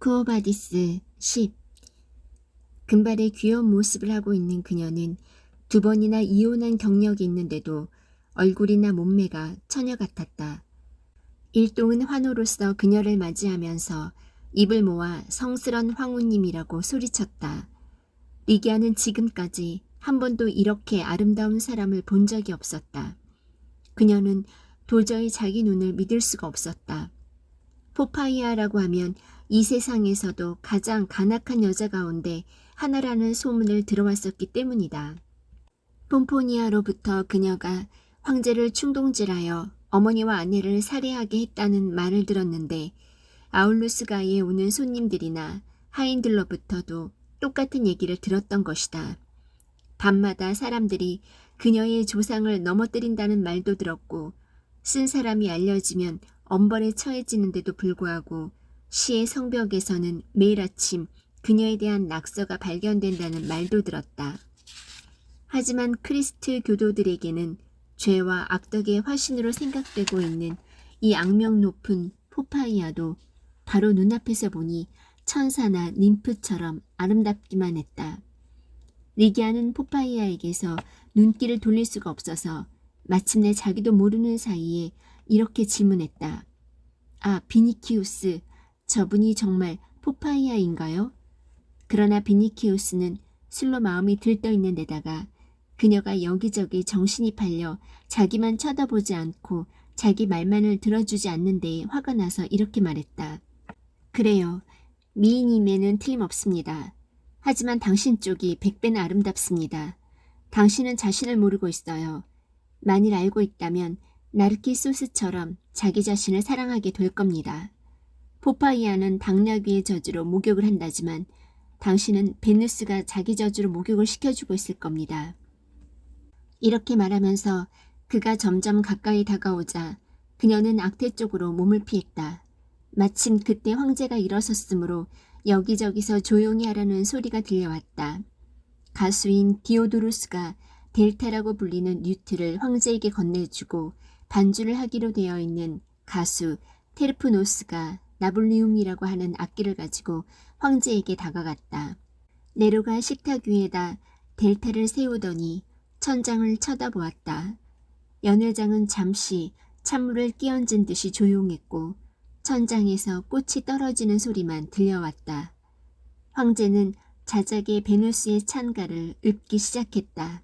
쿠오바디스 10. 금발의 귀여운 모습을 하고 있는 그녀는 2번이나 이혼한 경력이 있는데도 얼굴이나 몸매가 처녀 같았다. 일동은 환호로서 그녀를 맞이하면서 입을 모아 성스런 황후님이라고 소리쳤다. 리기아는 지금까지 한 번도 이렇게 아름다운 사람을 본 적이 없었다. 그녀는 도저히 자기 눈을 믿을 수가 없었다. 포파이아라고 하면 이 세상에서도 가장 간악한 여자 가운데 하나라는 소문을 들어왔었기 때문이다. 폼포니아로부터 그녀가 황제를 충동질하여 어머니와 아내를 살해하게 했다는 말을 들었는데 아울루스가에 오는 손님들이나 하인들로부터도 똑같은 얘기를 들었던 것이다. 밤마다 사람들이 그녀의 조상을 넘어뜨린다는 말도 들었고 쓴 사람이 알려지면 엄벌에 처해지는데도 불구하고 시의 성벽에서는 매일 아침 그녀에 대한 낙서가 발견된다는 말도 들었다. 하지만 크리스트 교도들에게는 죄와 악덕의 화신으로 생각되고 있는 이 악명 높은 포파이아도 바로 눈앞에서 보니 천사나 님프처럼 아름답기만 했다. 리기아는 포파이아에게서 눈길을 돌릴 수가 없어서 마침내 자기도 모르는 사이에 이렇게 질문했다. 아, 비니키우스, 저분이 정말 포파이아인가요? 그러나 비니키우스는 술로 마음이 들떠있는 데다가 그녀가 여기저기 정신이 팔려 자기만 쳐다보지 않고 자기 말만을 들어주지 않는 데에 화가 나서 이렇게 말했다. 그래요. 미인임에는 틀림없습니다. 하지만 당신 쪽이 100배나 아름답습니다. 당신은 자신을 모르고 있어요. 만일 알고 있다면 나르키소스처럼 자기 자신을 사랑하게 될 겁니다. 포파이아는 당나귀의 저주로 목욕을 한다지만 당신은 베누스가 자기 저주로 목욕을 시켜주고 있을 겁니다. 이렇게 말하면서 그가 점점 가까이 다가오자 그녀는 악태 쪽으로 몸을 피했다. 마침 그때 황제가 일어섰으므로 여기저기서 조용히 하라는 소리가 들려왔다. 가수인 디오도루스가 델타라고 불리는 뉴트를 황제에게 건네주고 반주를 하기로 되어 있는 가수 테르프노스가 나블리움이라고 하는 악기를 가지고 황제에게 다가갔다. 네로가 식탁 위에다 델타를 세우더니 천장을 쳐다보았다. 연회장은 잠시 찬물을 끼얹은 듯이 조용했고 천장에서 꽃이 떨어지는 소리만 들려왔다. 황제는 자작의 베누스의 찬가를 읊기 시작했다.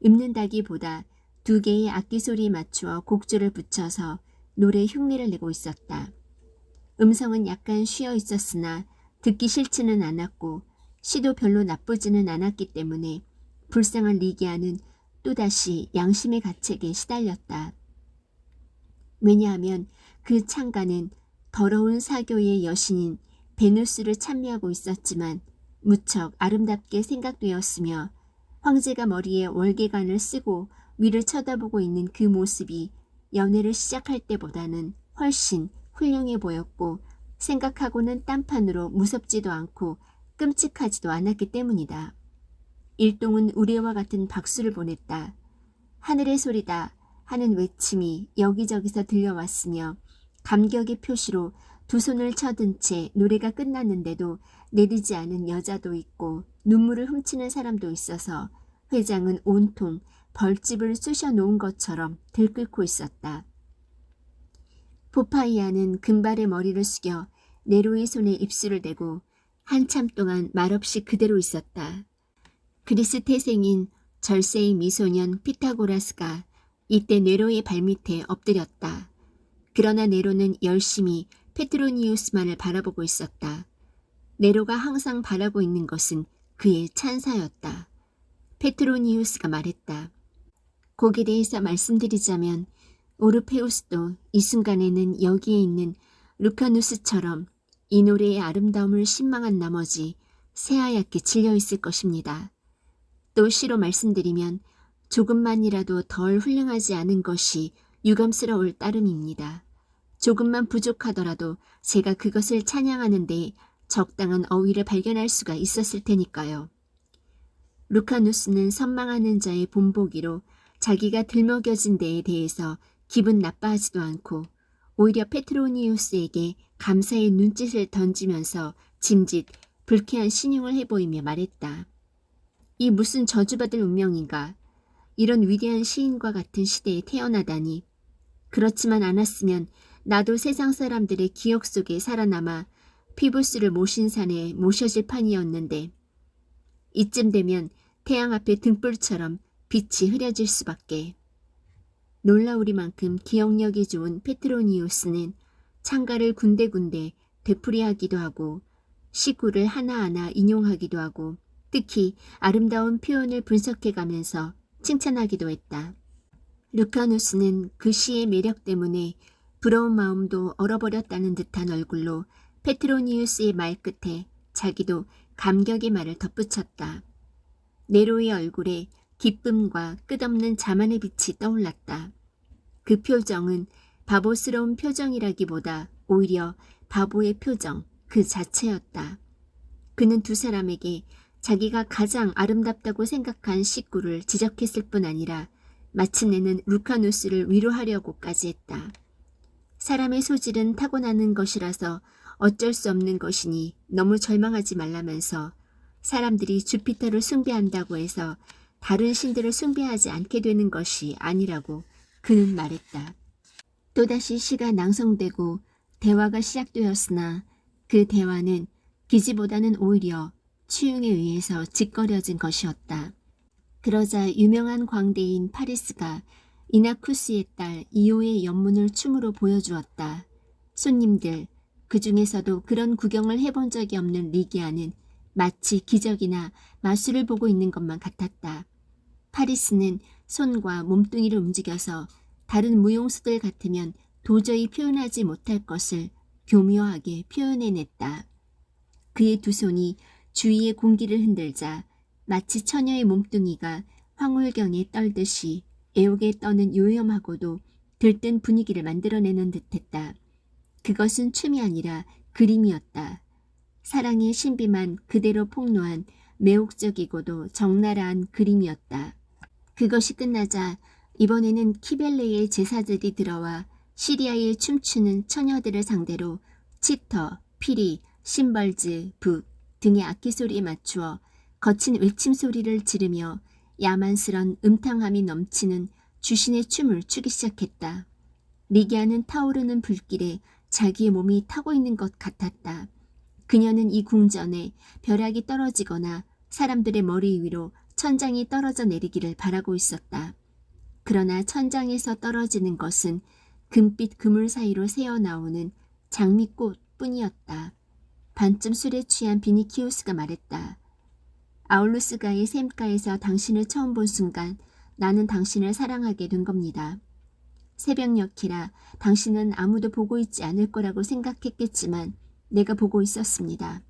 읊는다기보다 2개의 악기 소리에 맞추어 곡조를 붙여서 노래 흉내를 내고 있었다. 음성은 약간 쉬어 있었으나 듣기 싫지는 않았고 시도 별로 나쁘지는 않았기 때문에 불쌍한 리기아는 또다시 양심의 가책에 시달렸다. 왜냐하면 그 창가는 더러운 사교의 여신인 베누스를 찬미하고 있었지만 무척 아름답게 생각되었으며 황제가 머리에 월계관을 쓰고 위를 쳐다보고 있는 그 모습이 연애를 시작할 때보다는 훨씬 훌륭해 보였고 생각하고는 딴판으로 무섭지도 않고 끔찍하지도 않았기 때문이다. 일동은 우리와 같은 박수를 보냈다. 하늘의 소리다 하는 외침이 여기저기서 들려왔으며 감격의 표시로 2 손을 쳐든 채 노래가 끝났는데도 내리지 않은 여자도 있고 눈물을 훔치는 사람도 있어서 회장은 온통 벌집을 쑤셔 놓은 것처럼 들끓고 있었다. 포파이아는 금발의 머리를 숙여 네로의 손에 입술을 대고 한참 동안 말없이 그대로 있었다. 그리스 태생인 절세의 미소년 피타고라스가 이때 네로의 발밑에 엎드렸다. 그러나 네로는 열심히 페트로니우스만을 바라보고 있었다. 네로가 항상 바라고 있는 것은 그의 찬사였다. 페트로니우스가 말했다. 곡에 대해서 말씀드리자면 오르페우스도 이 순간에는 여기에 있는 루카누스처럼 이 노래의 아름다움을 신망한 나머지 새하얗게 질려있을 것입니다. 또 시로 말씀드리면 조금만이라도 덜 훌륭하지 않은 것이 유감스러울 따름입니다. 조금만 부족하더라도 제가 그것을 찬양하는 데 적당한 어휘를 발견할 수가 있었을 테니까요. 루카누스는 선망하는 자의 본보기로 자기가 들먹여진 데에 대해서 기분 나빠하지도 않고 오히려 페트로니우스에게 감사의 눈짓을 던지면서 짐짓 불쾌한 신용을 해보이며 말했다. 이 무슨 저주받을 운명인가. 이런 위대한 시인과 같은 시대에 태어나다니. 그렇지만 않았으면 나도 세상 사람들의 기억 속에 살아남아 피부스를 모신 산에 모셔질 판이었는데 이쯤 되면 태양 앞에 등불처럼 빛이 흐려질 수밖에. 놀라우리만큼 기억력이 좋은 페트로니우스는 창가를 군데군데 되풀이하기도 하고 시구를 하나하나 인용하기도 하고 특히 아름다운 표현을 분석해가면서 칭찬하기도 했다. 루카누스는 그 시의 매력 때문에 부러운 마음도 얼어버렸다는 듯한 얼굴로 페트로니우스의 말 끝에 자기도 감격의 말을 덧붙였다. 네로의 얼굴에 기쁨과 끝없는 자만의 빛이 떠올랐다. 그 표정은 바보스러운 표정이라기보다 오히려 바보의 표정 그 자체였다. 그는 두 사람에게 자기가 가장 아름답다고 생각한 식구를 지적했을 뿐 아니라 마침내는 루카누스를 위로하려고까지 했다. 사람의 소질은 타고나는 것이라서 어쩔 수 없는 것이니 너무 절망하지 말라면서 사람들이 주피터를 숭배한다고 해서 다른 신들을 숭배하지 않게 되는 것이 아니라고 그는 말했다. 또다시 시가 낭송되고 대화가 시작되었으나 그 대화는 기지보다는 오히려 추용에 의해서 짓거려진 것이었다. 그러자 유명한 광대인 파리스가 이나쿠스의 딸 이오의 연문을 춤으로 보여주었다. 손님들, 그 중에서도 그런 구경을 해본 적이 없는 리기아는 마치 기적이나 마술을 보고 있는 것만 같았다. 파리스는 손과 몸뚱이를 움직여서 다른 무용수들 같으면 도저히 표현하지 못할 것을 교묘하게 표현해냈다. 그의 두 손이 주위의 공기를 흔들자 마치 처녀의 몸뚱이가 황홀경에 떨듯이 애옥에 떠는 요염하고도 들뜬 분위기를 만들어내는 듯했다. 그것은 춤이 아니라 그림이었다. 사랑의 신비만 그대로 폭로한 매혹적이고도 적나라한 그림이었다. 그것이 끝나자 이번에는 키벨레의 제사들이 들어와 시리아에 춤추는 처녀들을 상대로 치터, 피리, 심벌즈, 북 등의 악기 소리에 맞추어 거친 외침 소리를 지르며 야만스런 음탕함이 넘치는 주신의 춤을 추기 시작했다. 리기아는 타오르는 불길에 자기의 몸이 타고 있는 것 같았다. 그녀는 이 궁전에 벼락이 떨어지거나 사람들의 머리 위로 천장이 떨어져 내리기를 바라고 있었다. 그러나 천장에서 떨어지는 것은 금빛 그물 사이로 새어나오는 장미꽃 뿐이었다. 반쯤 술에 취한 비니키우스가 말했다. 아울루스가의 샘가에서 당신을 처음 본 순간 나는 당신을 사랑하게 된 겁니다. 새벽녘이라 당신은 아무도 보고 있지 않을 거라고 생각했겠지만 내가 보고 있었습니다.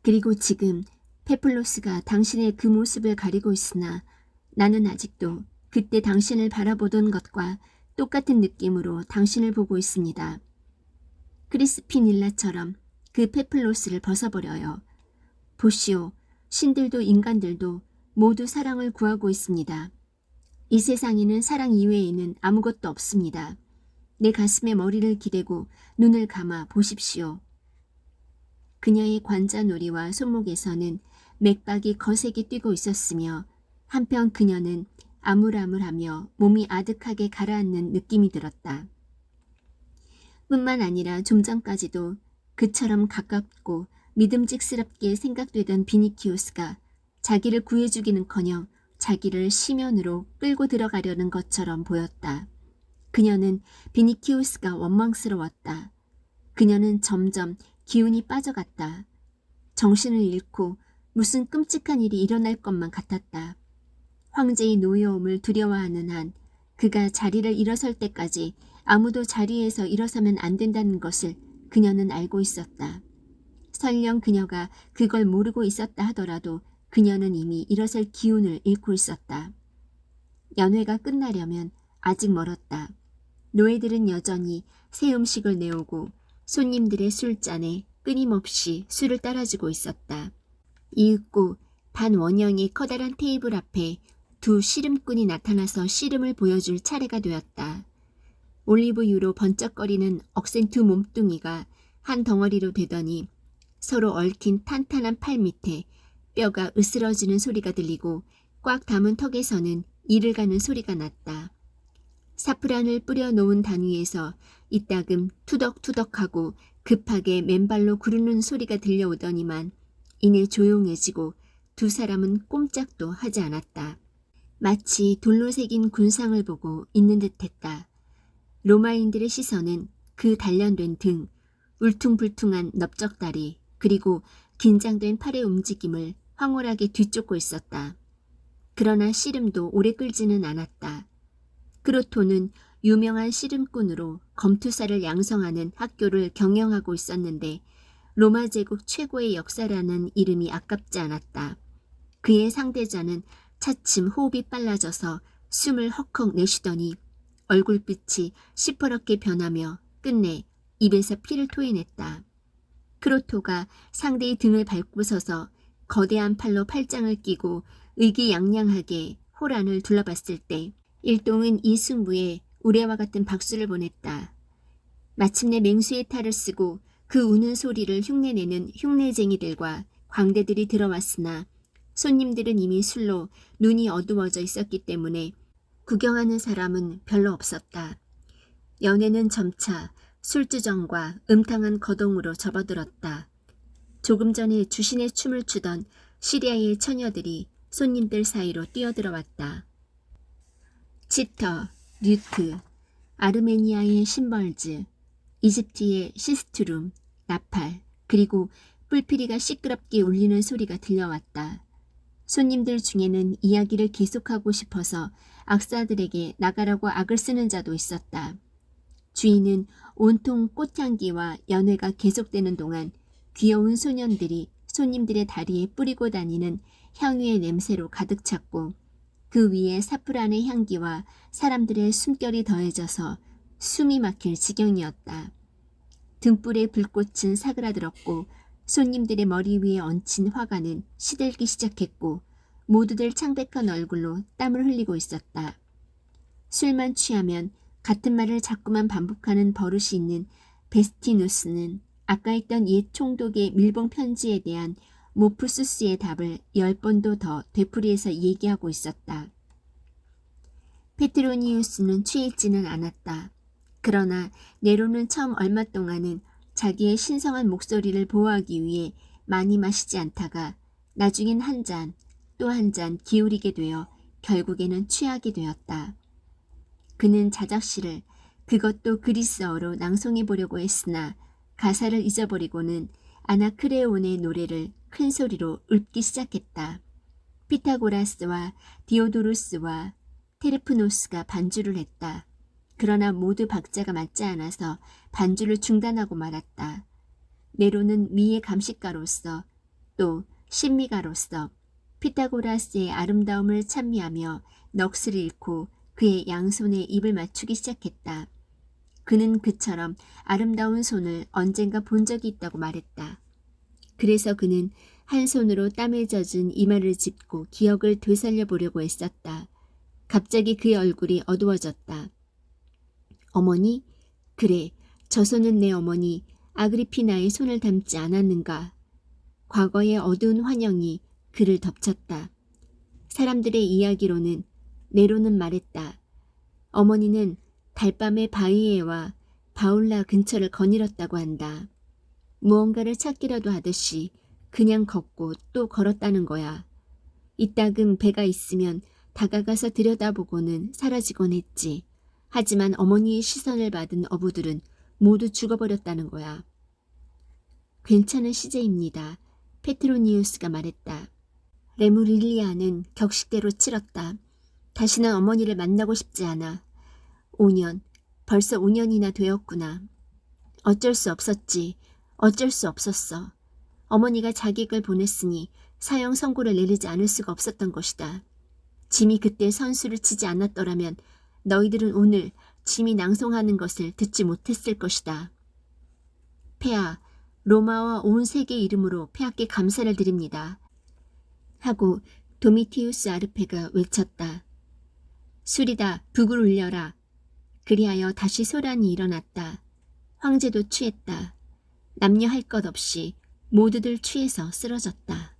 그리고 지금 페플로스가 당신의 그 모습을 가리고 있으나 나는 아직도 그때 당신을 바라보던 것과 똑같은 느낌으로 당신을 보고 있습니다. 크리스피닐라처럼 그 페플로스를 벗어버려요. 보시오, 신들도 인간들도 모두 사랑을 구하고 있습니다. 이 세상에는 사랑 이외에는 아무것도 없습니다. 내 가슴에 머리를 기대고 눈을 감아 보십시오. 그녀의 관자놀이와 손목에서는 맥박이 거세게 뛰고 있었으며 한편 그녀는 아물아물하며 몸이 아득하게 가라앉는 느낌이 들었다. 뿐만 아니라 좀 전까지도 그처럼 가깝고 믿음직스럽게 생각되던 비니키우스가 자기를 구해주기는커녕 자기를 심연으로 끌고 들어가려는 것처럼 보였다. 그녀는 비니키우스가 원망스러웠다. 그녀는 점점 기운이 빠져갔다. 정신을 잃고 무슨 끔찍한 일이 일어날 것만 같았다. 황제의 노여움을 두려워하는 한 그가 자리를 일어설 때까지 아무도 자리에서 일어서면 안 된다는 것을 그녀는 알고 있었다. 설령 그녀가 그걸 모르고 있었다 하더라도 그녀는 이미 일어설 기운을 잃고 있었다. 연회가 끝나려면 아직 멀었다. 노예들은 여전히 새 음식을 내오고 손님들의 술잔에 끊임없이 술을 따라주고 있었다. 이윽고 반원형의 커다란 테이블 앞에 두 씨름꾼이 나타나서 씨름을 보여줄 차례가 되었다. 올리브유로 번쩍거리는 억센 두 몸뚱이가 한 덩어리로 되더니 서로 얽힌 탄탄한 팔 밑에 뼈가 으스러지는 소리가 들리고 꽉 담은 턱에서는 이를 가는 소리가 났다. 사프란을 뿌려 놓은 단위에서 이따금 투덕투덕하고 급하게 맨발로 구르는 소리가 들려오더니만 이내 조용해지고 두 사람은 꼼짝도 하지 않았다. 마치 돌로 새긴 군상을 보고 있는 듯했다. 로마인들의 시선은 그 단련된 등, 울퉁불퉁한 넓적다리, 그리고 긴장된 팔의 움직임을 황홀하게 뒤쫓고 있었다. 그러나 씨름도 오래 끌지는 않았다. 크로토는 유명한 씨름꾼으로 검투사를 양성하는 학교를 경영하고 있었는데 로마 제국 최고의 역사라는 이름이 아깝지 않았다. 그의 상대자는 차츰 호흡이 빨라져서 숨을 헉헉 내쉬더니 얼굴빛이 시퍼렇게 변하며 끝내 입에서 피를 토해냈다. 크로토가 상대의 등을 밟고 서서 거대한 팔로 팔짱을 끼고 의기양양하게 호란을 둘러봤을 때 일동은 이 승부에 우레와 같은 박수를 보냈다. 마침내 맹수의 탈을 쓰고 그 우는 소리를 흉내내는 흉내쟁이들과 광대들이 들어왔으나 손님들은 이미 술로 눈이 어두워져 있었기 때문에 구경하는 사람은 별로 없었다. 연회는 점차 술주정과 음탕한 거동으로 접어들었다. 조금 전에 주신의 춤을 추던 시리아의 처녀들이 손님들 사이로 뛰어들어왔다. 치터, 류트, 아르메니아의 심벌즈, 이집트의 시스투룸, 나팔, 그리고 뿔피리가 시끄럽게 울리는 소리가 들려왔다. 손님들 중에는 이야기를 계속하고 싶어서 악사들에게 나가라고 악을 쓰는 자도 있었다. 주인은 온통 꽃향기와 연회가 계속되는 동안 귀여운 소년들이 손님들의 다리에 뿌리고 다니는 향유의 냄새로 가득 찼고 그 위에 사프란의 향기와 사람들의 숨결이 더해져서 숨이 막힐 지경이었다. 등불의 불꽃은 사그라들었고 손님들의 머리 위에 얹힌 화관은 시들기 시작했고 모두들 창백한 얼굴로 땀을 흘리고 있었다. 술만 취하면 같은 말을 자꾸만 반복하는 버릇이 있는 베스티누스는 아까 있던 옛 총독의 밀봉 편지에 대한 모프수스의 답을 10번도 더 되풀이해서 얘기하고 있었다. 페트로니우스는 취했지는 않았다. 그러나 네로는 처음 얼마 동안은 자기의 신성한 목소리를 보호하기 위해 많이 마시지 않다가 나중엔 한 잔, 또 한 잔 기울이게 되어 결국에는 취하게 되었다. 그는 자작시를 그것도 그리스어로 낭송해 보려고 했으나 가사를 잊어버리고는 아나크레온의 노래를 큰 소리로 읊기 시작했다. 피타고라스와 디오도루스와 테르프노스가 반주를 했다. 그러나 모두 박자가 맞지 않아서 반주를 중단하고 말았다. 네로는 미의 감식가로서 또 신미가로서 피타고라스의 아름다움을 찬미하며 넋을 잃고 그의 양손에 입을 맞추기 시작했다. 그는 그처럼 아름다운 손을 언젠가 본 적이 있다고 말했다. 그래서 그는 한 손으로 땀에 젖은 이마를 짚고 기억을 되살려 보려고 애썼다. 갑자기 그의 얼굴이 어두워졌다. 어머니? 그래, 저 손은 내 어머니 아그리피나의 손을 닮지 않았는가? 과거의 어두운 환영이 그를 덮쳤다. 사람들의 이야기로는 네로는 말했다. 어머니는 달밤에 바이에와 바울라 근처를 거닐었다고 한다. 무언가를 찾기라도 하듯이 그냥 걷고 또 걸었다는 거야. 이따금 배가 있으면 다가가서 들여다보고는 사라지곤 했지. 하지만 어머니의 시선을 받은 어부들은 모두 죽어버렸다는 거야. 괜찮은 시제입니다. 페트로니우스가 말했다. 레무릴리아는 격식대로 치렀다. 다시는 어머니를 만나고 싶지 않아. 5년, 벌써 5년이나 되었구나. 어쩔 수 없었지. 어쩔 수 없었어. 어머니가 자객을 보냈으니 사형 선고를 내리지 않을 수가 없었던 것이다. 짐이 그때 선수를 치지 않았더라면 너희들은 오늘 짐이 낭송하는 것을 듣지 못했을 것이다. 폐하, 로마와 온 세계 이름으로 폐하께 감사를 드립니다. 하고 도미티우스 아르페가 외쳤다. 술이다, 북을 울려라. 그리하여 다시 소란이 일어났다. 황제도 취했다. 남녀 할 것 없이 모두들 취해서 쓰러졌다.